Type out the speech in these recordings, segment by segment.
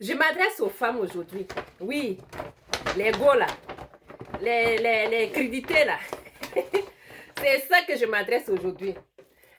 Je m'adresse aux femmes aujourd'hui. Oui, les go là, les crédités là. C'est ça que je m'adresse aujourd'hui.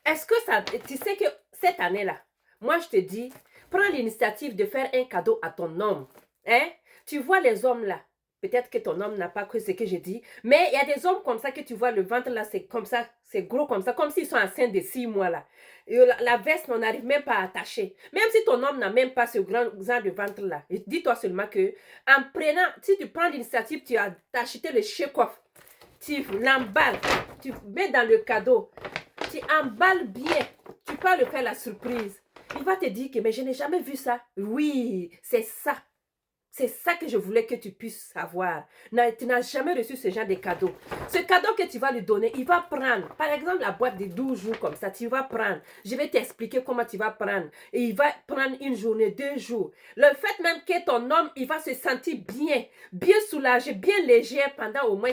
Est-ce que ça, tu sais que cette année-là, moi je te dis, prends l'initiative de faire un cadeau à ton homme. Hein? Tu vois les hommes là, peut-être que ton homme n'a pas cru ce que j'ai dit, mais il y a des hommes comme ça que tu vois, le ventre là, c'est comme ça, c'est gros comme s'ils sont enceintes de 6 mois là. Et la veste, on n'arrive même pas à attacher. Même si ton homme n'a même pas ce grand genre de ventre là, dis-toi seulement que, en prenant, si tu prends l'initiative, tu as acheté le chef-off, tu l'emballes, tu mets dans le cadeau, tu emballes bien, tu peux le faire la surprise. Il va te dire que mais je n'ai jamais vu ça. Oui, c'est ça. C'est ça que je voulais que tu puisses savoir. Tu n'as jamais reçu ce genre de cadeau. Ce cadeau que tu vas lui donner, il va prendre. Par exemple, la boîte de 12 jours comme ça, tu vas prendre. Je vais t'expliquer comment tu vas prendre. Et il va prendre une journée, 2 jours. Le fait même que ton homme, il va se sentir bien, bien soulagé, bien léger pendant au moins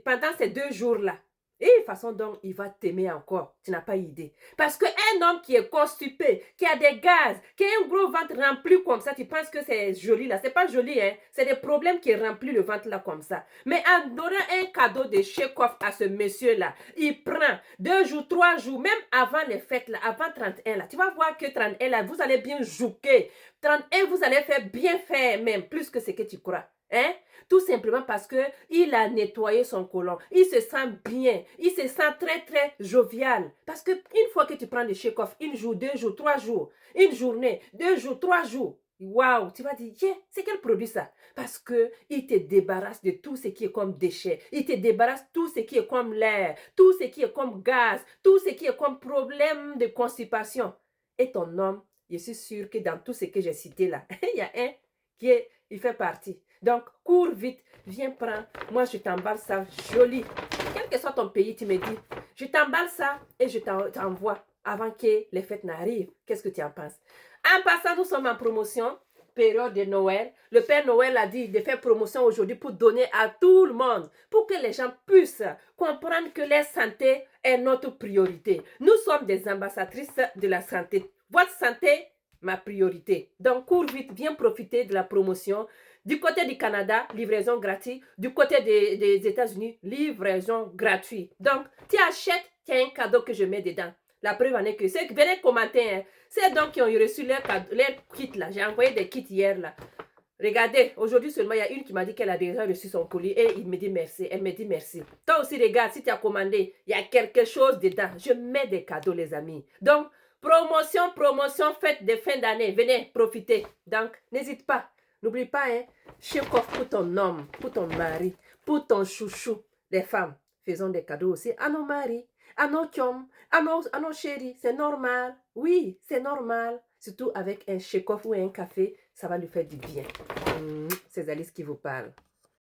pendant ces 2 jours-là. Et de toute façon, donc, il va t'aimer encore. Tu n'as pas idée. Parce qu'un homme qui est constipé, qui a des gaz, qui a un gros ventre rempli comme ça, tu penses que c'est joli là. C'est pas joli, hein. C'est des problèmes qui remplissent le ventre là comme ça. Mais en donnant un cadeau de chèque-off à ce monsieur-là, il prend 2 jours, 3 jours, même avant les fêtes là, avant 31 là. Tu vas voir que 31 là, vous allez bien jouer. 31, vous allez faire bien faire même, plus que ce que tu crois. Hein? Tout simplement parce qu'il a nettoyé son côlon. Il se sent bien. Il se sent très, très jovial. Parce qu'une fois que tu prends le chèque-off, 1 jour, 2 jours, 3 jours, une journée, 2 jours, 3 jours, waouh, tu vas dire, yeah, c'est quel produit ça? Parce qu'il te débarrasse de tout ce qui est comme déchets. Il te débarrasse de tout ce qui est comme l'air, tout ce qui est comme gaz, tout ce qui est comme problème de constipation. Et ton homme, je suis sûre que dans tout ce que j'ai cité là, il y a un il fait partie. Donc, cours vite, viens prendre. Moi, je t'emballe ça joli. Quel que soit ton pays, tu me dis, je t'emballe ça et je t'envoie avant que les fêtes n'arrivent. Qu'est-ce que tu en penses? En passant, nous sommes en promotion, période de Noël. Le Père Noël a dit de faire promotion aujourd'hui pour donner à tout le monde, pour que les gens puissent comprendre que leur santé est notre priorité. Nous sommes des ambassadrices de la santé. Votre santé, ma priorité. Donc, cours vite, viens profiter de la promotion. Du côté du Canada, livraison gratuite. Du côté des États-Unis, livraison gratuite. Donc, tu achètes, tu as un cadeau que je mets dedans. La preuve en est que ceux qui venaient commenter, hein, c'est donc qui ont reçu leur kit là. J'ai envoyé des kits hier là. Regardez, aujourd'hui seulement, il y a une qui m'a dit qu'elle a déjà reçu son colis et il me dit merci. Elle me dit merci. Toi aussi, regarde, si tu as commandé, il y a quelque chose dedans. Je mets des cadeaux, les amis. Donc, promotion, fête de fin d'année. Venez, profitez. Donc, n'hésite pas. N'oublie pas, hein, chèque-off pour ton homme, pour ton mari, pour ton chouchou. Les femmes, faisons des cadeaux aussi à nos maris, à nos chums, à nos chéris. C'est normal. Oui, c'est normal. Surtout avec un chèque-off ou un café, ça va lui faire du bien. C'est Alice qui vous parle.